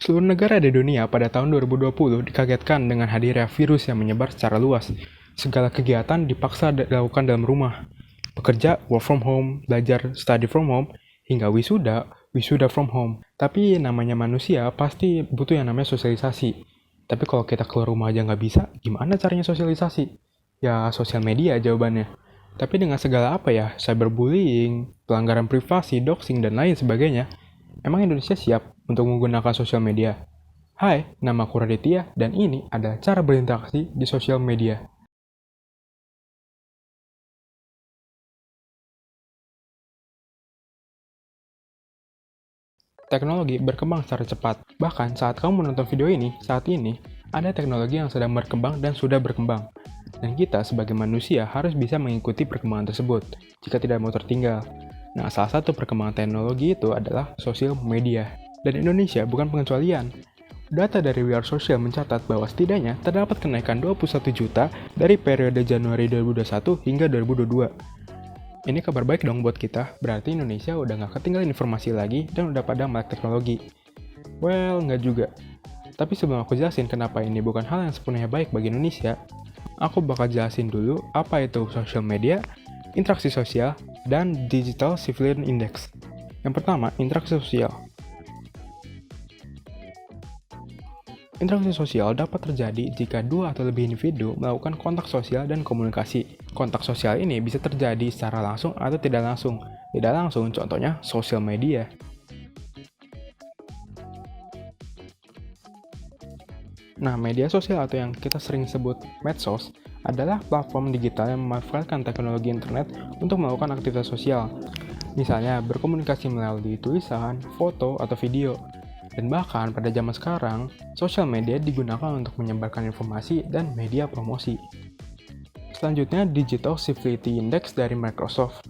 Seluruh negara di dunia pada tahun 2020 dikagetkan dengan hadirnya virus yang menyebar secara luas. Segala kegiatan dipaksa dilakukan dalam rumah. Bekerja, work from home, belajar, study from home, hingga wisuda from home. Tapi namanya manusia pasti butuh yang namanya sosialisasi. Tapi kalau kita keluar rumah aja nggak bisa, gimana caranya sosialisasi? Ya, sosial media jawabannya. Tapi dengan segala apa ya, cyberbullying, pelanggaran privasi, doxing, dan lain sebagainya, emang Indonesia siap untuk menggunakan sosial media? Hai, nama aku Raditya, dan ini adalah cara berinteraksi di sosial media. Teknologi berkembang secara cepat. Bahkan saat kamu menonton video ini, saat ini, ada teknologi yang sedang berkembang dan sudah berkembang. Dan kita sebagai manusia harus bisa mengikuti perkembangan tersebut, jika tidak mau tertinggal. Nah, salah satu perkembangan teknologi itu adalah sosial media. Dan Indonesia bukan pengecualian. Data dari We Are Social mencatat bahwa setidaknya terdapat kenaikan 21 juta dari periode Januari 2021 hingga 2022. Ini kabar baik dong buat kita, berarti Indonesia udah nggak ketinggalan informasi lagi dan udah pada melek teknologi. Well, nggak juga. Tapi sebelum aku jelasin kenapa ini bukan hal yang sepenuhnya baik bagi Indonesia, aku bakal jelasin dulu apa itu social media, interaksi sosial, dan Digital Civilian Index. Yang pertama, interaksi sosial. Interaksi sosial dapat terjadi jika dua atau lebih individu melakukan kontak sosial dan komunikasi. Kontak sosial ini bisa terjadi secara langsung atau tidak langsung. Tidak langsung, contohnya sosial media. Nah, media sosial atau yang kita sering sebut medsos adalah platform digital yang memanfaatkan teknologi internet untuk melakukan aktivitas sosial. Misalnya, berkomunikasi melalui tulisan, foto, atau video. Dan bahkan pada zaman sekarang, sosial media digunakan untuk menyebarkan informasi dan media promosi. Selanjutnya, Digital Civility Index dari Microsoft.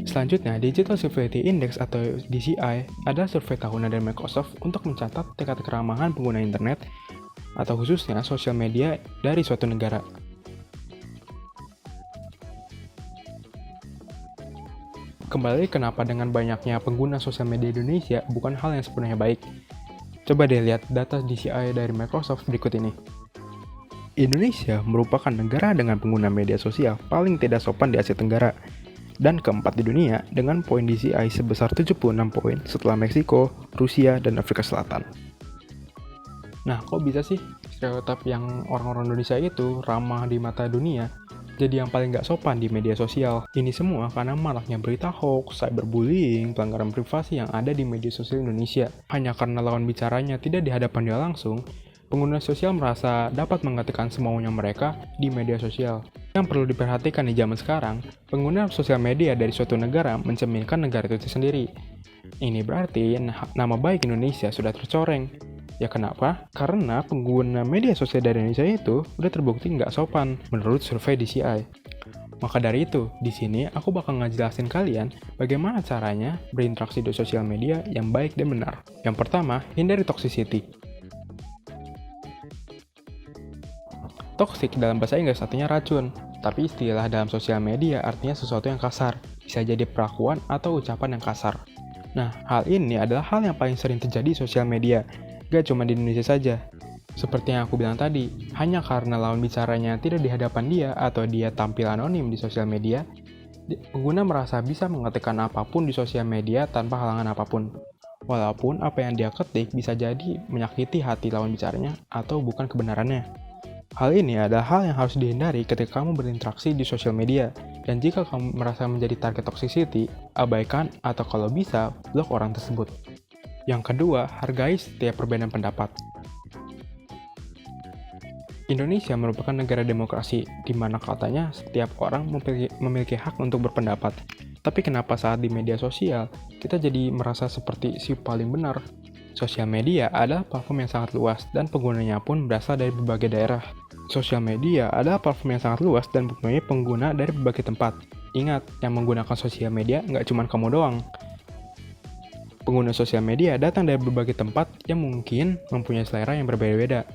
Selanjutnya, Digital Civility Index atau DCI adalah survei tahunan dari Microsoft untuk mencatat tingkat keramahan pengguna internet atau khususnya sosial media dari suatu negara. Kembali kenapa dengan banyaknya pengguna sosial media Indonesia bukan hal yang sepenuhnya baik. Coba deh lihat data DCI dari Microsoft berikut ini. Indonesia merupakan negara dengan pengguna media sosial paling tidak sopan di Asia Tenggara dan keempat di dunia dengan poin DCI sebesar 76 poin setelah Meksiko, Rusia, dan Afrika Selatan. Nah, kok bisa sih stereotip yang orang-orang Indonesia itu ramah di mata dunia jadi yang paling gak sopan di media sosial? Ini semua karena maraknya berita hoax, cyberbullying, pelanggaran privasi yang ada di media sosial Indonesia. Hanya karena lawan bicaranya tidak di hadapan dia langsung, pengguna sosial merasa dapat mengatakan semaunya mereka di media sosial. Yang perlu diperhatikan di zaman sekarang, pengguna sosial media dari suatu negara mencerminkan negara itu sendiri. Ini berarti nama baik Indonesia sudah tercoreng. Ya kenapa? Karena pengguna media sosial dari Indonesia itu udah terbukti nggak sopan menurut survei DCI. Maka dari itu, di sini aku bakal ngejelasin kalian bagaimana caranya berinteraksi di sosial media yang baik dan benar. Yang pertama, hindari toxicity. Toxic dalam bahasa Inggris artinya racun, tapi istilah dalam sosial media artinya sesuatu yang kasar, bisa jadi perlakuan atau ucapan yang kasar. Nah, hal ini adalah hal yang paling sering terjadi di sosial media, gak cuma di Indonesia saja. Seperti yang aku bilang tadi, hanya karena lawan bicaranya tidak di hadapan dia atau dia tampil anonim di sosial media, pengguna merasa bisa mengetikkan apapun di sosial media tanpa halangan apapun. Walaupun apa yang dia ketik bisa jadi menyakiti hati lawan bicaranya atau bukan kebenarannya. Hal ini adalah hal yang harus dihindari ketika kamu berinteraksi di sosial media. Dan jika kamu merasa menjadi target toxicity, abaikan atau kalau bisa, blok orang tersebut. Yang kedua, hargai setiap perbedaan pendapat. Indonesia merupakan negara demokrasi, di mana katanya setiap orang memiliki hak untuk berpendapat. Tapi kenapa saat di media sosial, kita jadi merasa seperti si paling benar? Sosial media adalah platform yang sangat luas, dan penggunanya pun berasal dari berbagai daerah. Sosial media adalah platform yang sangat luas dan mempunyai pengguna dari berbagai tempat. Ingat, yang menggunakan sosial media nggak cuma kamu doang. Pengguna sosial media datang dari berbagai tempat yang mungkin mempunyai selera yang berbeda-beda.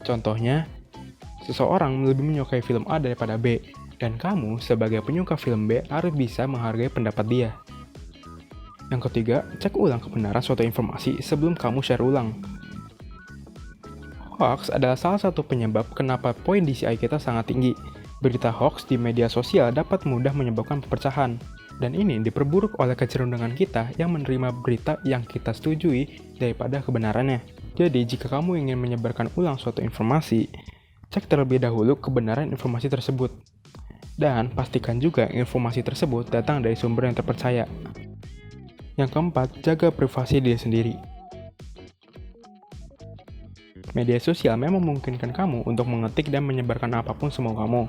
Contohnya, seseorang lebih menyukai film A daripada B, dan kamu sebagai penyuka film B harus bisa menghargai pendapat dia. Yang ketiga, cek ulang kebenaran suatu informasi sebelum kamu share ulang. Hoax adalah salah satu penyebab kenapa poin DCI kita sangat tinggi. Berita hoax di media sosial dapat mudah menyebabkan perpecahan. Dan ini diperburuk oleh kecenderungan kita yang menerima berita yang kita setujui daripada kebenarannya. Jadi, jika kamu ingin menyebarkan ulang suatu informasi, cek terlebih dahulu kebenaran informasi tersebut. Dan pastikan juga informasi tersebut datang dari sumber yang terpercaya. Yang keempat, jaga privasi diri sendiri. Media sosial memang memungkinkan kamu untuk mengetik dan menyebarkan apapun semau kamu.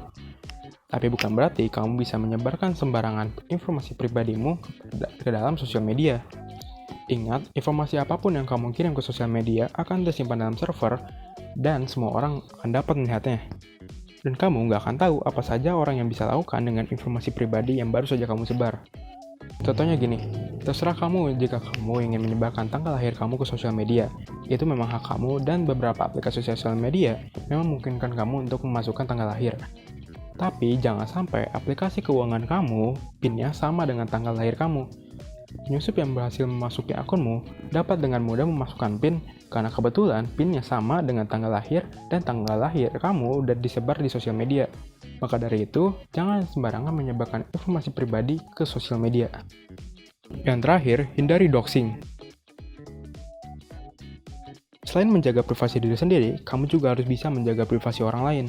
Tapi bukan berarti kamu bisa menyebarkan sembarangan informasi pribadimu ke dalam sosial media. Ingat, informasi apapun yang kamu kirim ke sosial media akan tersimpan dalam server dan semua orang akan dapat melihatnya. Dan kamu nggak akan tahu apa saja orang yang bisa lakukan dengan informasi pribadi yang baru saja kamu sebar. Contohnya gini, terserah kamu jika kamu ingin menyebarkan tanggal lahir kamu ke sosial media. Itu memang hak kamu dan beberapa aplikasi sosial media memang memungkinkan kamu untuk memasukkan tanggal lahir. Tapi jangan sampai aplikasi keuangan kamu PIN-nya sama dengan tanggal lahir kamu. Penyusup yang berhasil memasuki akunmu dapat dengan mudah memasukkan PIN karena kebetulan PIN-nya sama dengan tanggal lahir dan tanggal lahir kamu udah disebar di sosial media. Maka dari itu, jangan sembarangan menyebarkan informasi pribadi ke sosial media. Yang terakhir, hindari doxing. Selain menjaga privasi diri sendiri, kamu juga harus bisa menjaga privasi orang lain.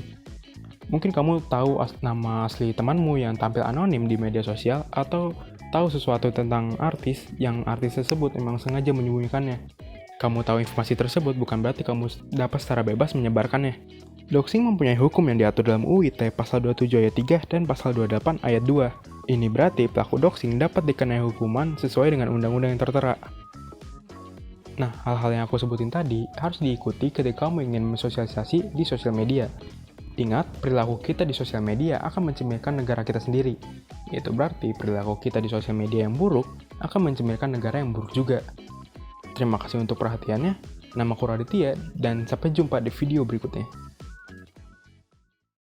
Mungkin kamu tahu nama asli temanmu yang tampil anonim di media sosial atau tahu sesuatu tentang artis yang artis tersebut memang sengaja menyembunyikannya. Kamu tahu informasi tersebut bukan berarti kamu dapat secara bebas menyebarkannya. Doxing mempunyai hukum yang diatur dalam UU ITE pasal 27 ayat 3 dan pasal 28 ayat 2. Ini berarti pelaku doxing dapat dikenai hukuman sesuai dengan undang-undang yang tertera. Nah, hal-hal yang aku sebutin tadi harus diikuti ketika kamu ingin mensosialisasi di sosial media. Ingat, perilaku kita di sosial media akan mencerminkan negara kita sendiri. Itu berarti perilaku kita di sosial media yang buruk akan mencerminkan negara yang buruk juga. Terima kasih untuk perhatiannya. Namaku Raditya dan sampai jumpa di video berikutnya.